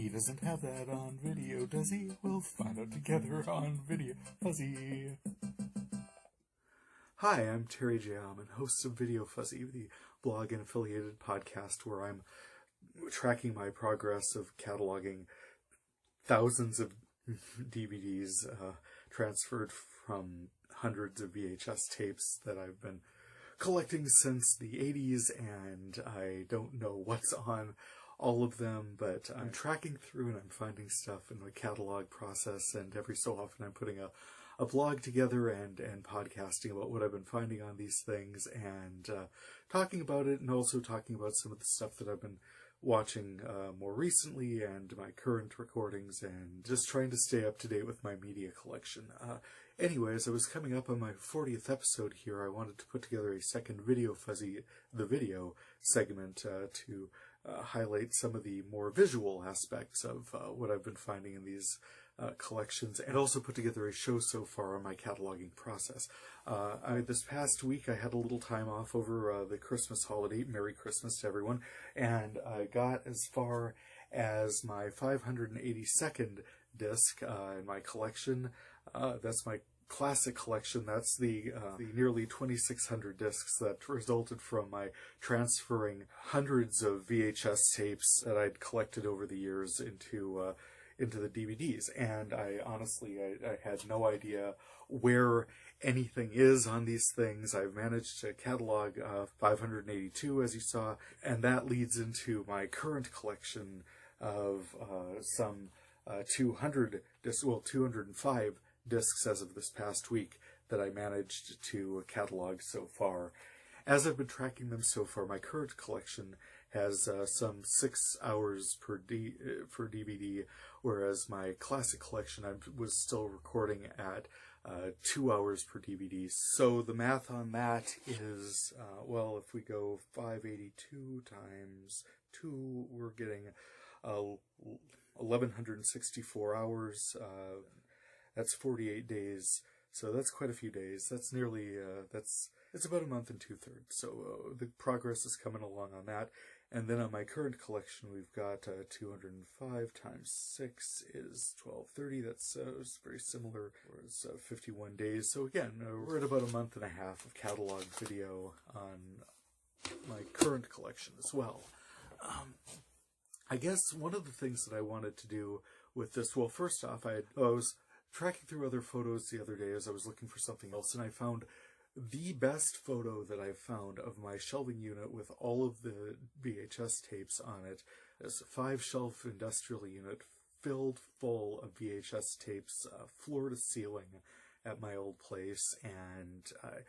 He doesn't have that on video, does he? We'll find out together on VideoFuzzy. Hi, I'm Terry J. Alman, host of VideoFuzzy, the blog and affiliated podcast where I'm tracking my progress of cataloging thousands of DVDs transferred from hundreds of VHS tapes that I've been collecting since the 80s, and I don't know what's on all of them, but I'm tracking through and I'm finding stuff in the catalog process, and every so often I'm putting a blog together and podcasting about what I've been finding on these things, and talking about it, and also talking about some of the stuff that I've been watching more recently and my current recordings, and just trying to stay up to date with my media collection. Anyways, I was coming up on my 40th episode here. I wanted to put together a second VideoFuzzy, the video segment, to highlight some of the more visual aspects of what I've been finding in these collections, and also put together a show so far on my cataloging process. This past week I had a little time off over the Christmas holiday. Merry Christmas to everyone. And I got as far as my 582nd disc in my collection. That's my classic collection. That's the nearly 2,600 discs that resulted from my transferring hundreds of VHS tapes that I'd collected over the years into the DVDs. And I honestly had no idea where anything is on these things. I've managed to catalog 582, as you saw, and that leads into my current collection of some 205 discs as of this past week that I managed to catalog so far. As I've been tracking them so far, my current collection has some 6 hours per DVD, whereas my classic collection I was still recording at 2 hours per DVD. So the math on that is, well, if we go 582 times 2, we're getting 1,164 hours. That's 48 days. So that's quite a few days. That's nearly, it's about a month and 2/3. So the progress is coming along on that. And then on my current collection, we've got 205 times 6 is 1230. That's very similar. It's 51 days. So again, we're at about a month and a half of catalog video on my current collection as well. I guess one of the things that I wanted to do with this, well, first off, I was tracking through other photos the other day as I was looking for something else, and I found the best photo that I've found of my shelving unit with all of the VHS tapes on it. It's a 5-shelf industrial unit filled full of VHS tapes, floor to ceiling at my old place, and I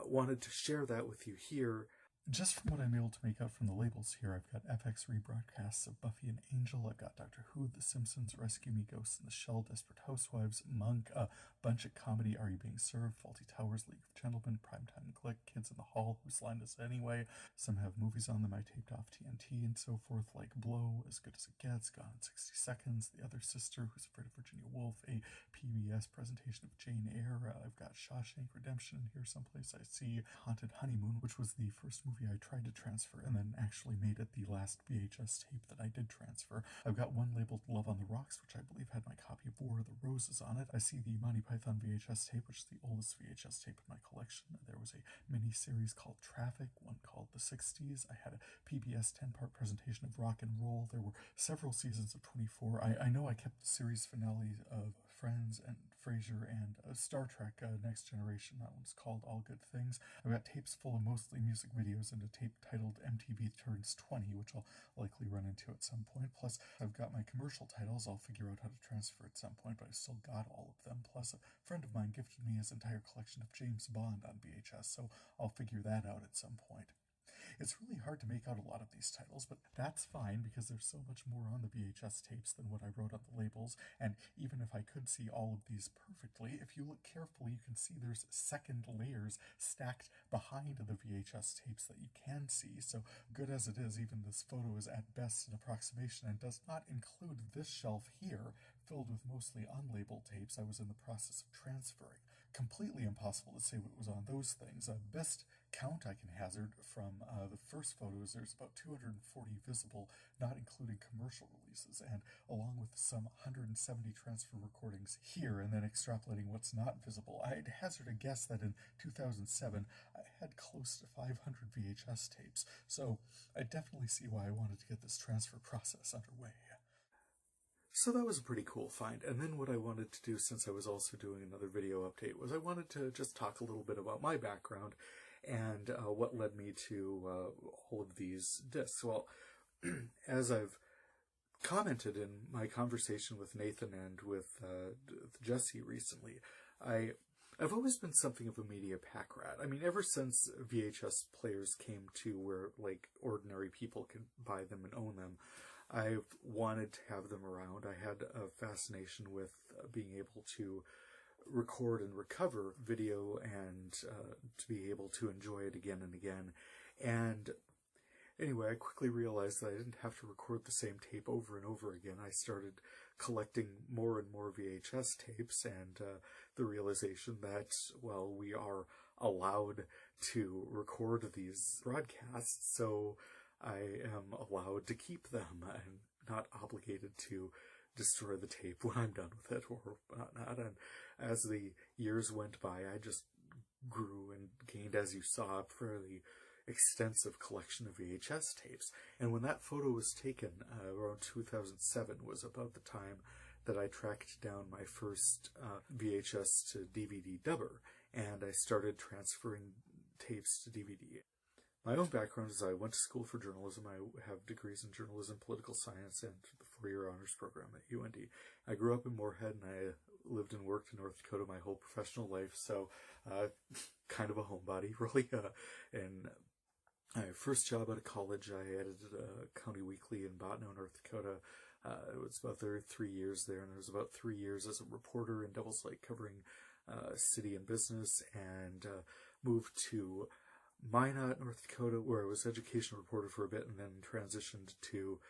wanted to share that with you here. Just from what I'm able to make out from the labels here, I've got FX rebroadcasts of Buffy and Angel, I've got Doctor Who, The Simpsons, Rescue Me, Ghost in the Shell, Desperate Housewives, Monk, a bunch of comedy, Are You Being Served, Faulty Towers, League of Gentlemen, Primetime Click, Kids in the Hall, Whose Line Is It Anyway? Some have movies on them I taped off TNT and so forth, like Blow, As Good as It Gets, Gone in 60 Seconds, The Other Sister, Who's Afraid of Virginia Woolf, a PBS presentation of Jane Eyre. I've got Shawshank Redemption in here someplace. I see Haunted Honeymoon, which was the first movie I tried to transfer and then actually made it the last VHS tape that I did transfer. I've got one labeled Love on the Rocks, which I believe had my copy of War of the Roses on it. I see the Monty Python VHS tape, which is the oldest VHS tape in my collection. There was a mini-series called Traffic, one called The 60s. I had a PBS 10-part presentation of Rock and Roll. There were several seasons of 24. I know I kept the series finale of Friends and Frasier and Star Trek Next Generation. That one's called All Good Things. I've got tapes full of mostly music videos and a tape titled MTV Turns 20, which I'll likely run into at some point. Plus, I've got my commercial titles I'll figure out how to transfer at some point, but I've still got all of them. Plus, a friend of mine gifted me his entire collection of James Bond on VHS, so I'll figure that out at some point. It's really hard to make out a lot of these titles, but that's fine because there's so much more on the VHS tapes than what I wrote on the labels, and even if I could see all of these perfectly, if you look carefully, you can see there's second layers stacked behind the VHS tapes that you can see. So good as it is, even this photo is at best an approximation and does not include this shelf here, filled with mostly unlabeled tapes I was in the process of transferring. Completely impossible to say what was on those things. Best count I can hazard from the first photos, there's about 240 visible, not including commercial releases, and along with some 170 transfer recordings here, and then extrapolating what's not visible, I'd hazard a guess that in 2007 I had close to 500 VHS tapes, so I definitely see why I wanted to get this transfer process underway. So that was a pretty cool find. And then what I wanted to do, since I was also doing another video update, was I wanted to just talk a little bit about my background and what led me to all of these discs. Well, as I've commented in my conversation with Nathan and with Jesse recently, I've always been something of a media pack rat. I mean, ever since VHS players came to where, like, ordinary people can buy them and own them, I've wanted to have them around. I had a fascination with being able to record and recover video and to be able to enjoy it again and again. And anyway, I quickly realized that I didn't have to record the same tape over and over again. I started collecting more and more VHS tapes, and the realization that, well, we are allowed to record these broadcasts, so I am allowed to keep them. I'm not obligated to destroy the tape when I'm done with it or whatnot. And as the years went by, I just grew and gained, as you saw, a fairly extensive collection of VHS tapes. And when that photo was taken, around 2007 was about the time that I tracked down my first VHS to DVD dubber, and I started transferring tapes to DVD. My own background is I went to school for journalism. I have degrees in journalism, political science, and the four-year honors program at UND. I grew up in Moorhead, and I lived and worked in North Dakota my whole professional life, so kind of a homebody, really. And my first job out of college, I edited a county weekly in Bottineau, North Dakota. It was about 3 years there, and there was about 3 years as a reporter in Devil's Lake covering city and business, and moved to Minot, North Dakota, where I was education reporter for a bit, and then transitioned to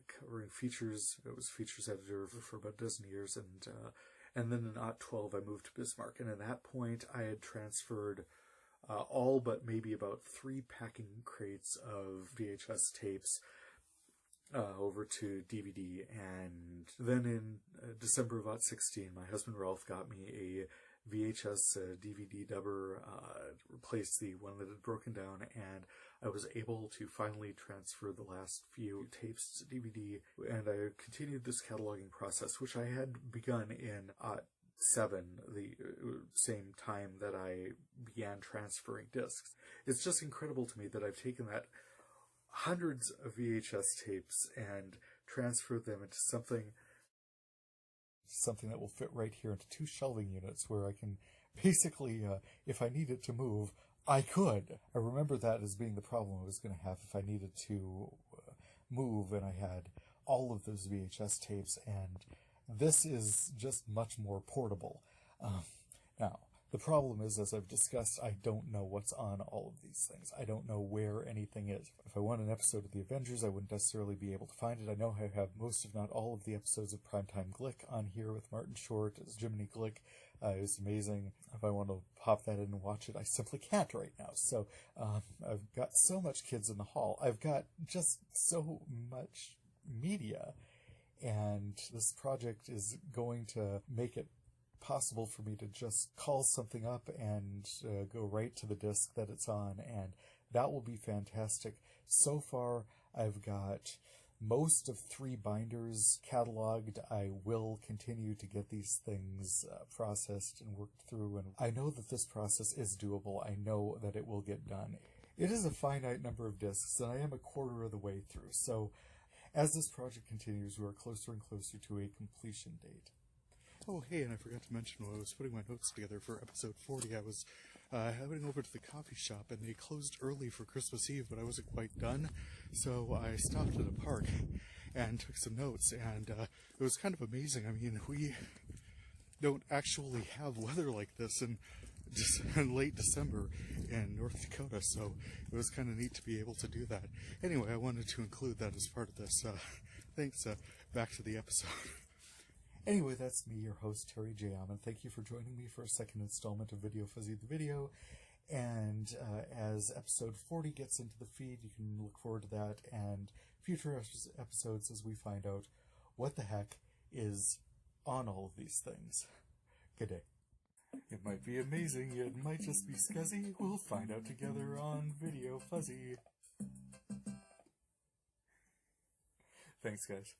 covering features. I was features editor for about a dozen years, and then in '12 I moved to Bismarck, and at that point I had transferred all but maybe about 3 packing crates of VHS tapes over to DVD, and then in December of '16, my husband Ralph got me a VHS DVD dubber, replaced the one that had broken down, and I was able to finally transfer the last few tapes to DVD, and I continued this cataloging process, which I had begun in '7, the same time that I began transferring discs. It's just incredible to me that I've taken that hundreds of VHS tapes and transferred them into something that will fit right here into 2 shelving units where I can basically, if I needed to move, I could. I remember that as being the problem I was going to have if I needed to move and I had all of those VHS tapes, and this is just much more portable. Now, the problem is, as I've discussed, I don't know what's on all of these things. I don't know where anything is. If I want an episode of The Avengers, I wouldn't necessarily be able to find it. I know I have most, if not all, of the episodes of Primetime Glick on here with Martin Short as Jiminy Glick. It's amazing. If I want to pop that in and watch it, I simply can't right now. So I've got so much Kids in the Hall. I've got just so much media, and this project is going to make it possible for me to just call something up and go right to the disc that it's on, and that will be fantastic. So far, I've got most of 3 binders cataloged. I will continue to get these things processed and worked through, and I know that this process is doable. I know that it will get done. It is a finite number of discs, and I am a quarter of the way through, so as this project continues, we are closer and closer to a completion date. Oh, hey, and I forgot to mention when I was putting my notes together for episode 40, I was heading over to the coffee shop, and they closed early for Christmas Eve, but I wasn't quite done, so I stopped at a park and took some notes, and it was kind of amazing. I mean, we don't actually have weather like this in late December in North Dakota, so it was kind of neat to be able to do that. Anyway, I wanted to include that as part of this. Thanks. Back to the episode. Anyway, that's me, your host, Terry J. Alman. Thank you for joining me for a second installment of VideoFuzzy the Video. And as episode 40 gets into the feed, you can look forward to that and future episodes as we find out what the heck is on all of these things. Good day. It might be amazing, it might just be scuzzy. We'll find out together on VideoFuzzy. Thanks, guys.